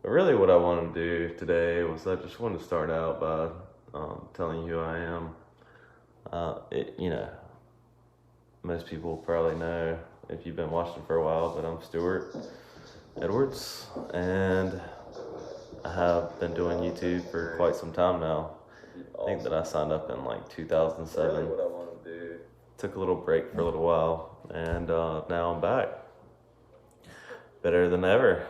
Really what I wanted to do today was I just wanted to start out by telling you who I am. Most people probably know if you've been watching for a while, but I'm Stuart Edwards, and I have been doing YouTube for quite some time now. I think that I signed up in like 2007. What I want to do. Took a little break for a little while, and now I'm back. Better than ever.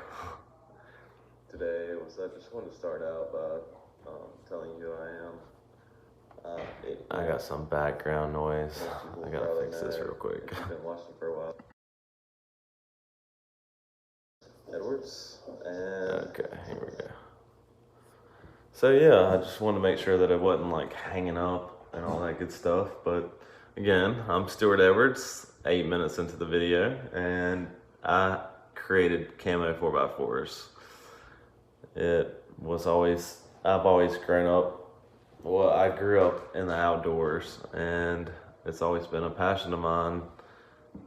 Today I just want to start out by telling you who I am. I got some background noise. I gotta fix this real quick. I've been watching for a while. Edwards. Okay, here we go. So yeah, I just wanted to make sure that it wasn't like hanging up and all that good stuff. But again, I'm Stuart Edwards, 8 minutes into the video, and I created camo 4x4s. I've always grown up, well, I grew up in the outdoors, and it's always been a passion of mine,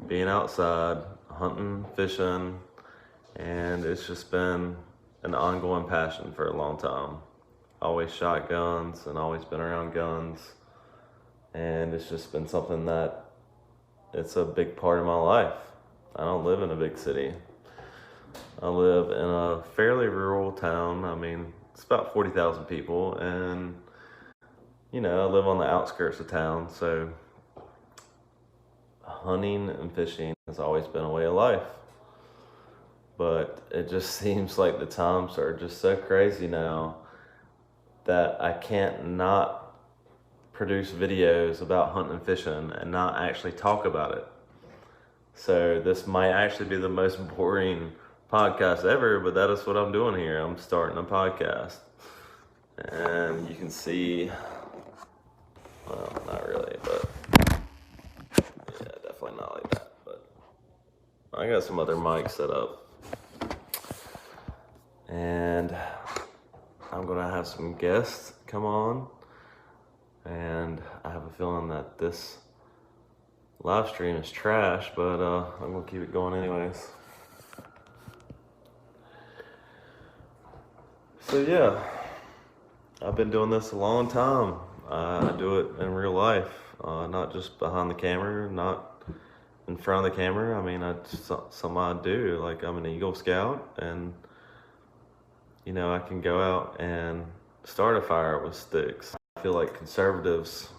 being outside, hunting, fishing, and it's just been an ongoing passion for a long time. Always shot guns and always been around guns, and it's just been something that it's a big part of my life. I don't live in a big city. I live in a fairly rural town. I mean, it's about 40,000 people, and I live on the outskirts of town, so hunting and fishing has always been a way of life. But it just seems like the times are just so crazy now that I can't not produce videos about hunting and fishing and not actually talk about it. So this might actually be the most boring podcast ever, but that is what I'm doing here. I'm starting a podcast. And you can see, well, not really, but yeah, definitely not like that. But I got some other mics set up. And I'm gonna have some guests come on. And I have a feeling that this live stream is trash, but I'm gonna keep it going anyways. So yeah, I've been doing this a long time. I do it in real life, not just behind the camera, not in front of the camera. I mean, something I do. Like, I'm an Eagle Scout, and I can go out and start a fire with sticks. I feel like conservatives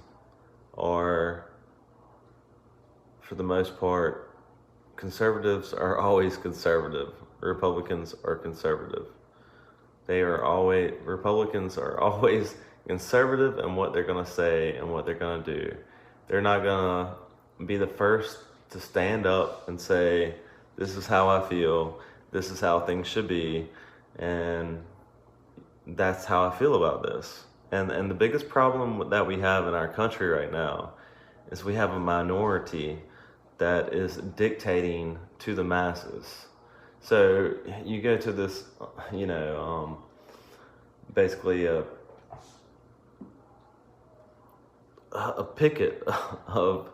are, for the most part, conservatives are always conservative. Republicans are conservative. Republicans are always conservative in what they're gonna say and what they're gonna do. They're not gonna be the first to stand up and say, this is how I feel, this is how things should be, and that's how I feel about this. And the biggest problem that we have in our country right now is we have a minority that is dictating to the masses. So you go to this, basically a picket of,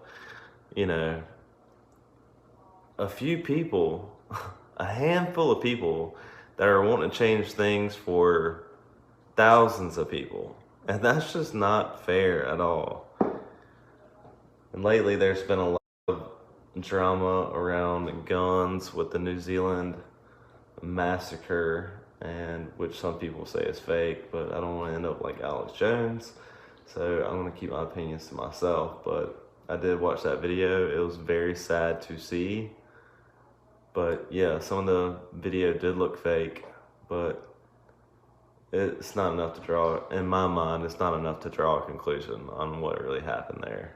a few people, a handful of people that are wanting to change things for thousands of people. And that's just not fair at all. And lately there's been a lot of drama around guns with the New Zealand massacre, and which some people say is fake, but I don't want to end up like Alex Jones, so I'm going to keep my opinions to myself. But I did watch that video. It was very sad to see, but yeah, some of the video did look fake, but it's not enough to draw, in my mind, it's not enough to draw a conclusion on what really happened there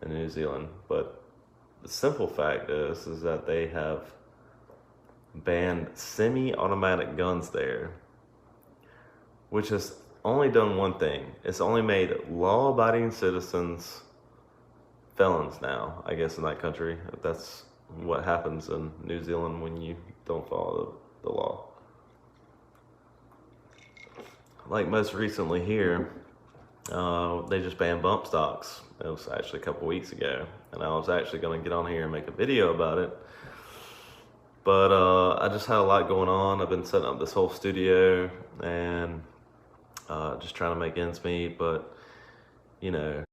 in New Zealand. But the simple fact is that they have banned semi-automatic guns there, which has only done one thing. It's only made law-abiding citizens felons now, I guess, in that country. That's what happens in New Zealand when you don't follow the law. Like most recently here, they just banned bump stocks. It was actually a couple weeks ago, and I was actually going to get on here and make a video about it. But I just had a lot going on. I've been setting up this whole studio and just trying to make ends meet. But, you know,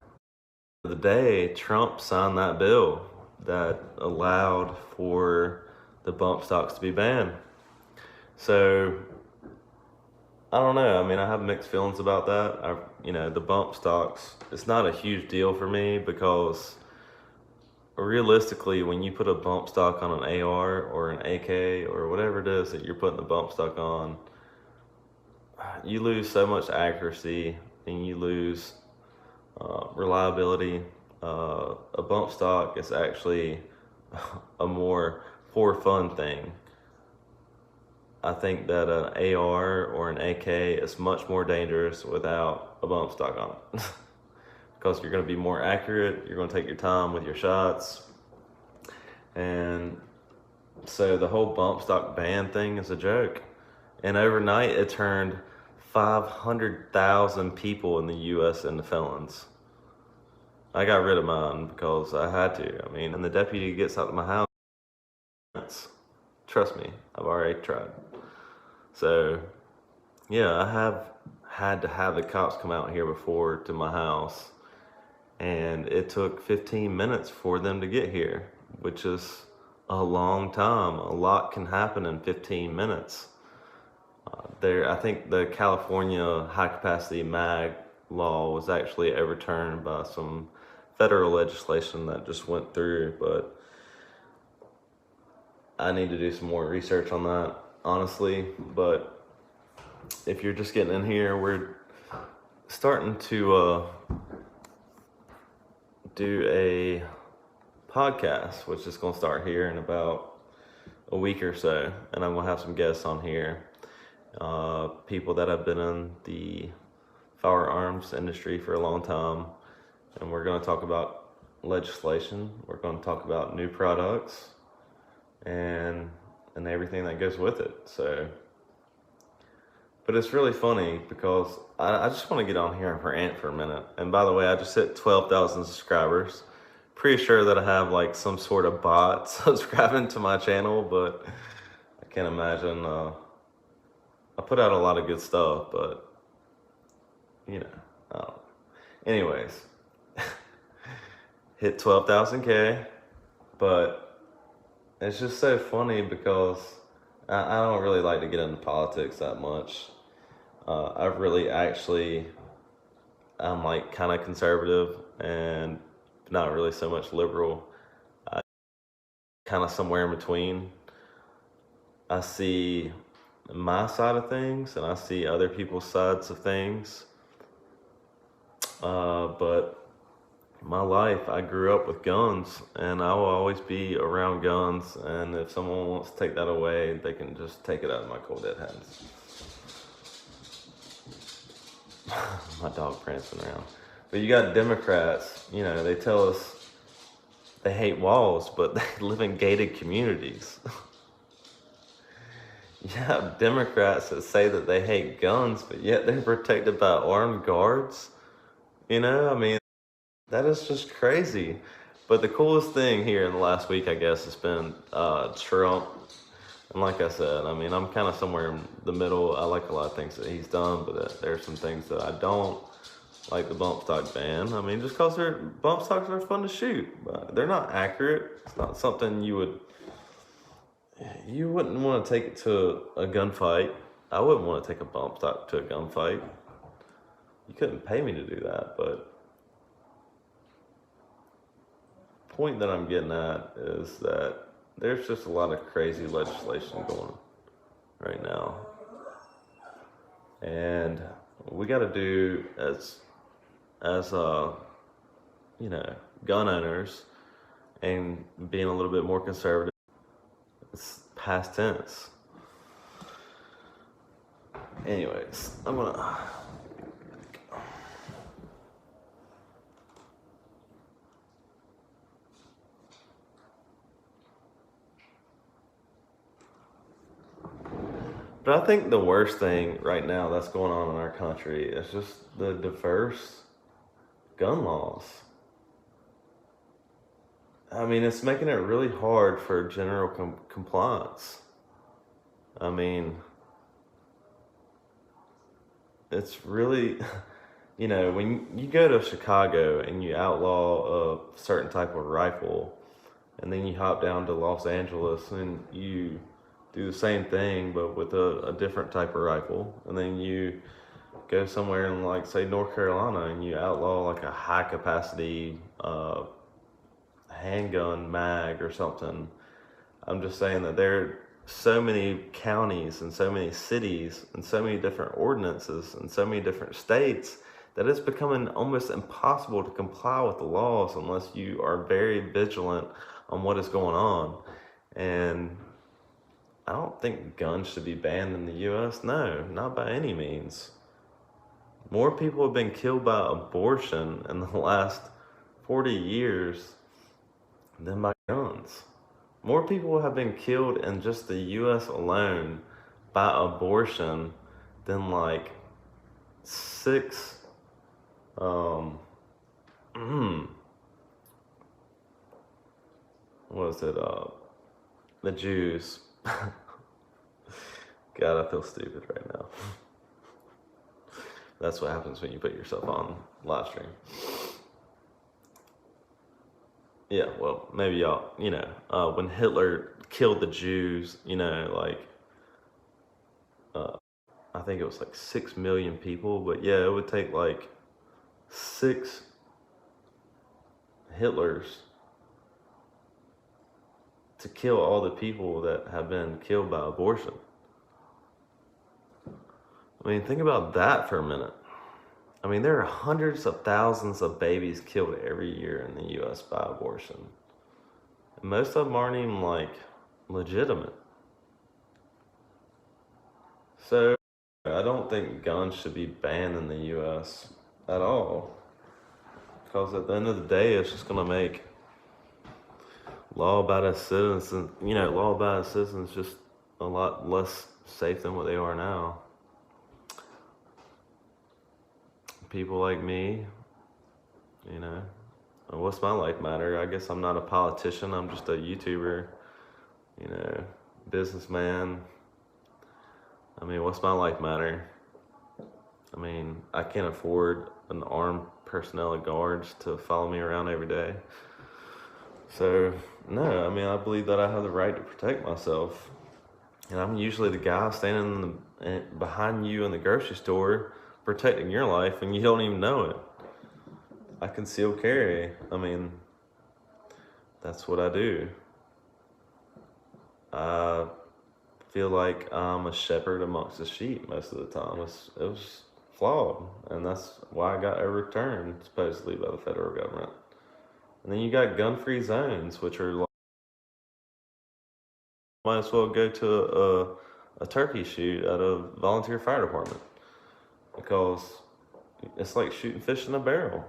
the day Trump signed that bill that allowed for the bump stocks to be banned. So I don't know. I mean, I have mixed feelings about that. The bump stocks, it's not a huge deal for me because realistically, when you put a bump stock on an AR or an AK or whatever it is that you're putting the bump stock on, you lose so much accuracy and you lose reliability. A bump stock is actually a more for fun thing. I think that an AR or an AK is much more dangerous without a bump stock on it. Because you're going to be more accurate, you're going to take your time with your shots. And so the whole bump stock ban thing is a joke. And overnight it turned 500,000 people in the US into felons. I got rid of mine because I had to. I mean, and the deputy gets out of my house. Trust me, I've already tried. So, yeah, I have had to have the cops come out here before to my house. And it took 15 minutes for them to get here, which is a long time. A lot can happen in 15 minutes. I think the California high capacity mag law was actually overturned by some federal legislation that just went through, but I need to do some more research on that, honestly. But if you're just getting in here, we're starting to do a podcast, which is going to start here in about a week or so, and I'm going to have some guests on here, people that have been in the firearms industry for a long time, and we're going to talk about legislation, we're going to talk about new products, and everything that goes with it. So, but it's really funny because I just want to get on here and rant for a minute. And by the way, I just hit 12,000 subscribers. Pretty sure that I have like some sort of bot subscribing to my channel, but I can't imagine. I put out a lot of good stuff, but I don't know. Anyways, hit 12,000K, but it's just so funny because I don't really like to get into politics that much. I'm like kind of conservative and not really so much liberal. Kind of somewhere in between. I see my side of things and I see other people's sides of things. But my life, I grew up with guns and I will always be around guns. And if someone wants to take that away, they can just take it out of my cold dead hands. My dog prancing around. But you got Democrats, they tell us they hate walls, but they live in gated communities. You have Democrats that say that they hate guns, but yet they're protected by armed guards. I mean, that is just crazy. But the coolest thing here in the last week, I guess, has been Trump. And like I said, I mean, I'm kind of somewhere in the middle. I like a lot of things that he's done, but there's some things that I don't like. The bump stock ban. I mean, just because bump stocks are fun to shoot, but they're not accurate. It's not something you wouldn't want to take it to a gunfight. I wouldn't want to take a bump stock to a gunfight. You couldn't pay me to do that, but the point that I'm getting at is that there's just a lot of crazy legislation going on right now. And we got to do as gun owners and being a little bit more conservative. It's past tense. Anyways, I'm gonna. But I think the worst thing right now that's going on in our country is just the diverse gun laws. I mean, it's making it really hard for general compliance. I mean, it's really, when you go to Chicago and you outlaw a certain type of rifle, and then you hop down to Los Angeles and you do the same thing but with a different type of rifle, and then you go somewhere in, like, say, North Carolina, and you outlaw like a high capacity handgun mag or something. I'm just saying that there are so many counties and so many cities and so many different ordinances and so many different states that it's becoming almost impossible to comply with the laws unless you are very vigilant on what is going on. And I don't think guns should be banned in the US. No, not by any means. More people have been killed by abortion in the last 40 years than by guns. More people have been killed in just the US alone by abortion than like six, what was it, the Jews. God, I feel stupid right now. That's what happens when you put yourself on live stream. Yeah, well, maybe y'all, when Hitler killed the Jews, I think it was like 6 million people, but yeah, it would take like 6 Hitlers to kill all the people that have been killed by abortion. I mean, think about that for a minute. I mean, there are hundreds of thousands of babies killed every year in the US by abortion. And most of them aren't even like legitimate. So I don't think guns should be banned in the US at all. Because at the end of the day, it's just going to make law-abiding citizens just a lot less safe than what they are now. People like me, what's my life matter? I guess I'm not a politician. I'm just a YouTuber, businessman. I mean, what's my life matter? I mean, I can't afford an armed personnel and guards to follow me around every day. So, no, I mean, I believe that I have the right to protect myself. And I'm usually the guy standing behind you in the grocery store protecting your life, and you don't even know it. I conceal carry. I mean, that's what I do. I feel like I'm a shepherd amongst the sheep most of the time. It was flawed, and that's why I got overturned, supposedly, by the federal government. And then you got gun-free zones, which are like, might as well go to a turkey shoot at a volunteer fire department, because it's like shooting fish in a barrel.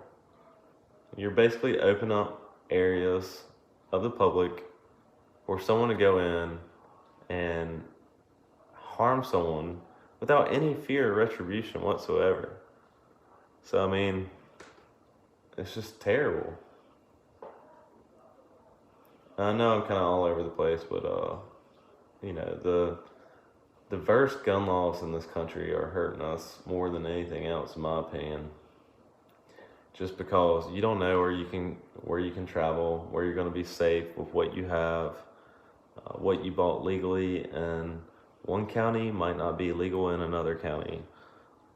You're basically opening up areas of the public for someone to go in and harm someone without any fear of retribution whatsoever. So, I mean, it's just terrible. I know I'm kind of all over the place, but, the diverse gun laws in this country are hurting us more than anything else, in my opinion. Just because you don't know where you can travel, where you're going to be safe with what you have, what you bought legally in one county might not be legal in another county.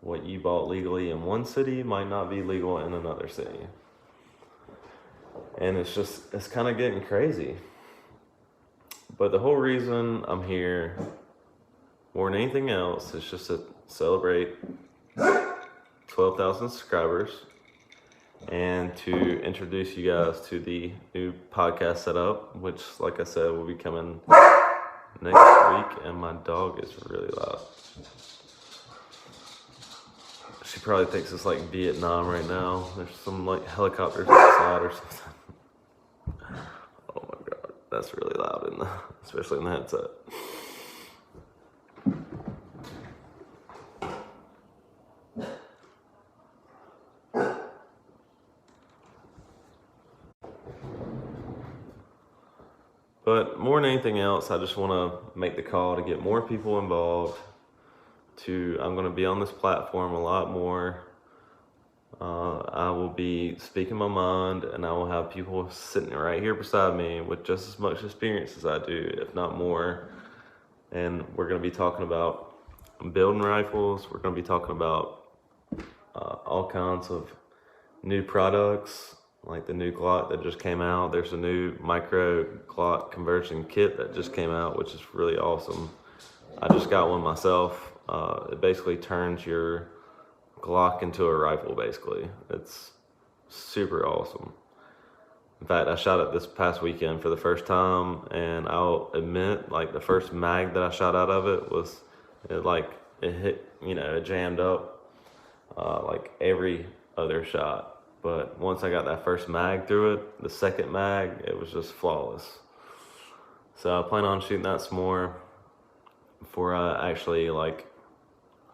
What you bought legally in one city might not be legal in another city. And it's kind of getting crazy. But the whole reason I'm here, more than anything else, is just to celebrate 12,000 subscribers and to introduce you guys to the new podcast setup, which, like I said, will be coming next week. And my dog is really loud. She probably thinks it's like Vietnam right now. There's some like helicopters outside or something. Oh my God, that's really loud, especially in the headset. But more than anything else, I just want to make the call to get more people involved. I'm going to be on this platform a lot more. I will be speaking my mind, and I will have people sitting right here beside me with just as much experience as I do, if not more. And we're going to be talking about building rifles. We're going to be talking about all kinds of new products, like the new Glock that just came out. There's a new micro Glock conversion kit that just came out, which is really awesome. I just got one myself. It basically turns your Glock into a rifle, basically. It's super awesome. In fact, I shot it this past weekend for the first time, and I'll admit, like, the first mag that I shot out of it was, it hit, it jammed up, like every other shot. But once I got that first mag through it, the second mag, it was just flawless. So I plan on shooting that some more before I actually,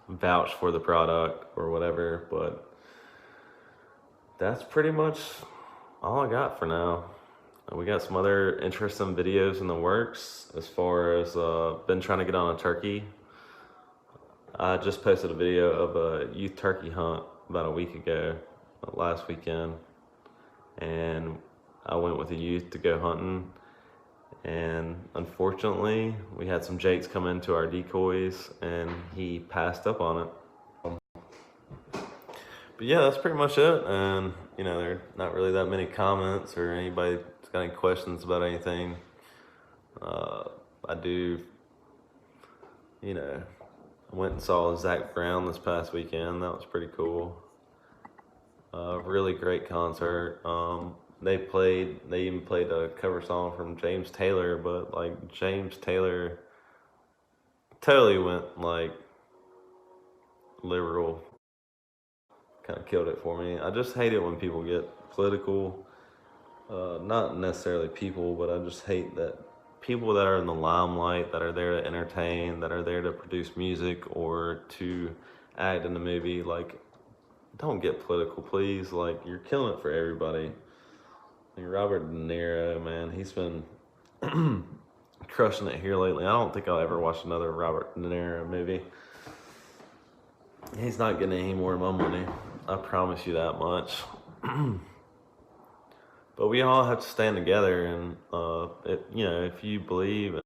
vouch for the product or whatever. But that's pretty much all I got for now. We got some other interesting videos in the works as far as been trying to get on a turkey. I just posted a video of a youth turkey hunt about a week ago, last weekend, and I went with the youth to go hunting, and unfortunately we had some jakes come into our decoys and he passed up on it. But yeah, that's pretty much it. And there are not really that many comments or anybody that's got any questions about anything. I do, I went and saw Zach Brown this past weekend. That was pretty cool. Really great concert. They even played a cover song from James Taylor, but James Taylor totally went liberal. Kind of killed it for me. I just hate it when people get political. Not necessarily people, but I just hate that people that are in the limelight, that are there to entertain, that are there to produce music or to act in the movie, don't get political, please. You're killing it for everybody. Robert De Niro, man, he's been crushing it here lately. I don't think I'll ever watch another Robert De Niro movie. He's not getting any more of my money. I promise you that much. But we all have to stand together, and if you believe,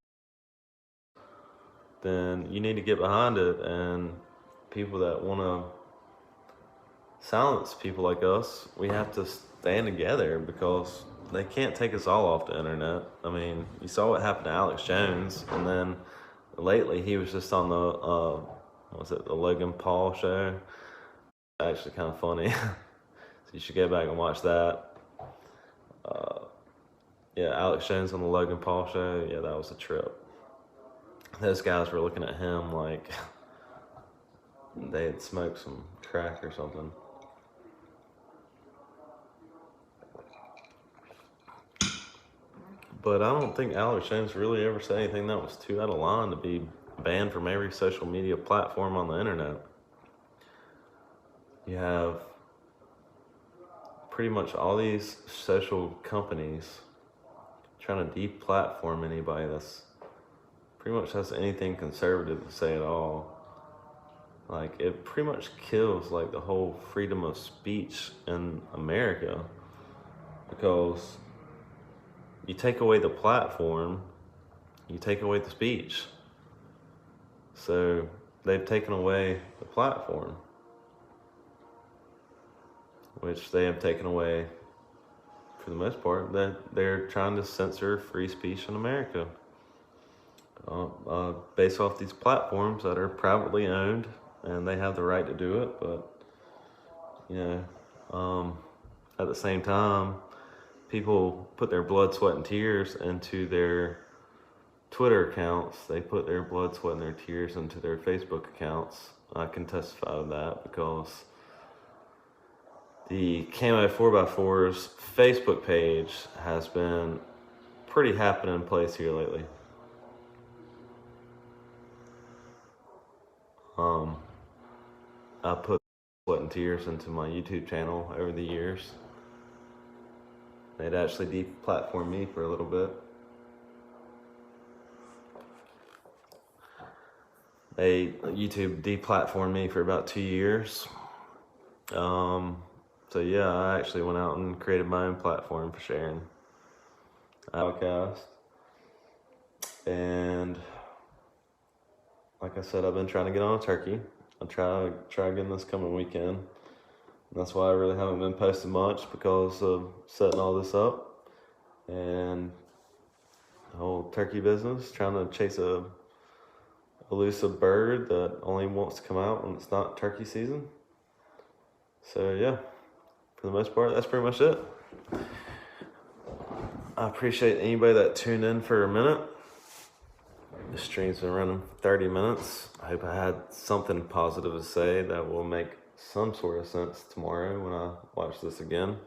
then you need to get behind it. And people that want to silence people like us, we have to stand together because they can't take us all off the internet. I mean, you saw what happened to Alex Jones, and then lately he was just on the Logan Paul show. Actually kind of funny. So you should go back and watch that. Yeah, Alex Jones on the Logan Paul show. Yeah, that was a trip. Those guys were looking at him like they had smoked some crack or something. But I don't think Alex Jones really ever said anything that was too out of line to be banned from every social media platform on the internet. You have pretty much all these social companies trying to deplatform anybody that's pretty much has anything conservative to say at all. It pretty much kills the whole freedom of speech in America, because you take away the platform, you take away the speech. So they've taken away the platform, which they have taken away, for the most part, that they're trying to censor free speech in America. Based off these platforms that are privately owned, and they have the right to do it, but at the same time, people put their blood, sweat, and tears into their Twitter accounts. They put their blood, sweat, and their tears into their Facebook accounts. I can testify to that because the Camo 4x4's Facebook page has been pretty happening in place here lately. I put sweat and tears into my YouTube channel over the years. They'd actually deplatformed me for a little bit. YouTube deplatformed me for about 2 years. So yeah, I actually went out and created my own platform for sharing a podcast. And like I said, I've been trying to get on a turkey. I'll try again this coming weekend. And that's why I really haven't been posting much, because of setting all this up and the whole turkey business, trying to chase a elusive bird that only wants to come out when it's not turkey season. So yeah, for the most part, that's pretty much it. I appreciate anybody that tuned in for a minute. The stream's been running 30 minutes. I hope I had something positive to say that will make some sort of sense tomorrow when I watch this again.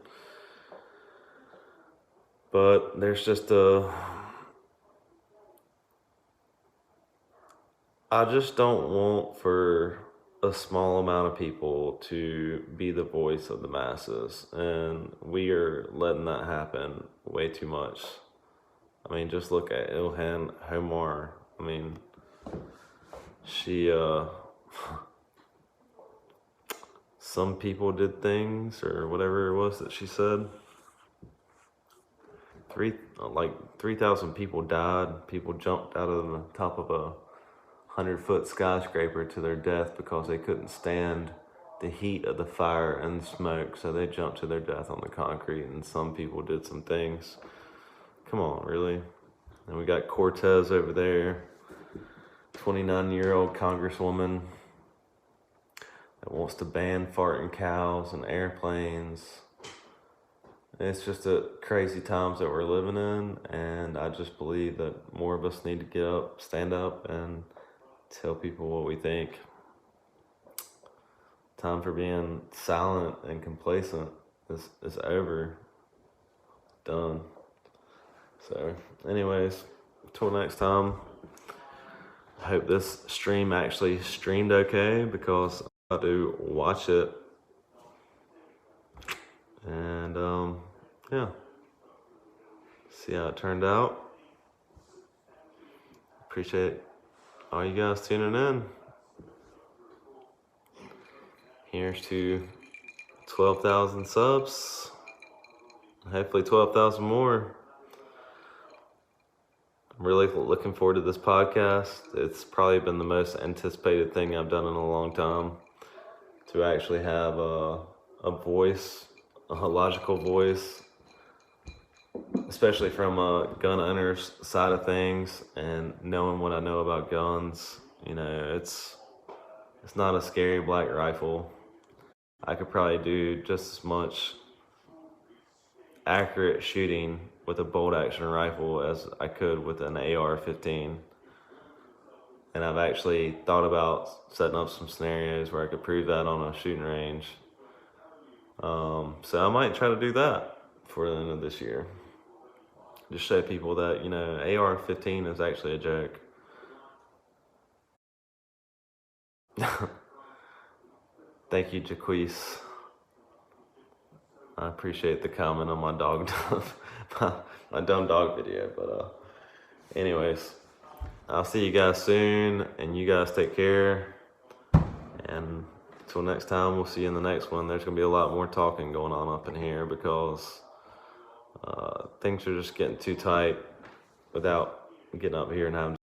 But there's just I just don't want for a small amount of people to be the voice of the masses, and we are letting that happen way too much. I mean, just look at Ilhan Omar. I mean, she some people did things, or whatever it was that she said. 3,000 people died. People jumped out of the top of a 100-foot skyscraper to their death because they couldn't stand the heat of the fire and smoke, so they jumped to their death on the concrete. And some people did some things. Come on, really? And we got Cortez over there, 29-year-old congresswoman that wants to ban farting cows and airplanes. It's just a crazy times that we're living in, and I just believe that more of us need to get up, stand up, and tell people what we think. Time for being silent and complacent is over. Done. So, anyways, until next time, I hope this stream actually streamed okay, because I do watch it. And, yeah. See how it turned out. Appreciate all you guys tuning in. Here's to 12,000 subs. Hopefully 12,000 more. I'm really looking forward to this podcast. It's probably been the most anticipated thing I've done in a long time. To actually have a voice, a logical voice, especially from a gun owner's side of things, and knowing what I know about guns. You know, it's not a scary black rifle. I could probably do just as much accurate shooting with a bolt action rifle as I could with an AR-15. And I've actually thought about setting up some scenarios where I could prove that on a shooting range. So I might try to do that for the end of this year. Just show people that, you know, AR-15 is actually a joke. Thank you, Jaquise. I appreciate the comment on my dog, my dumb dog video. But anyways, I'll see you guys soon, and you guys take care. And until next time, we'll see you in the next one. There's gonna be a lot more talking going on up in here, because things are just getting too tight without getting up here and having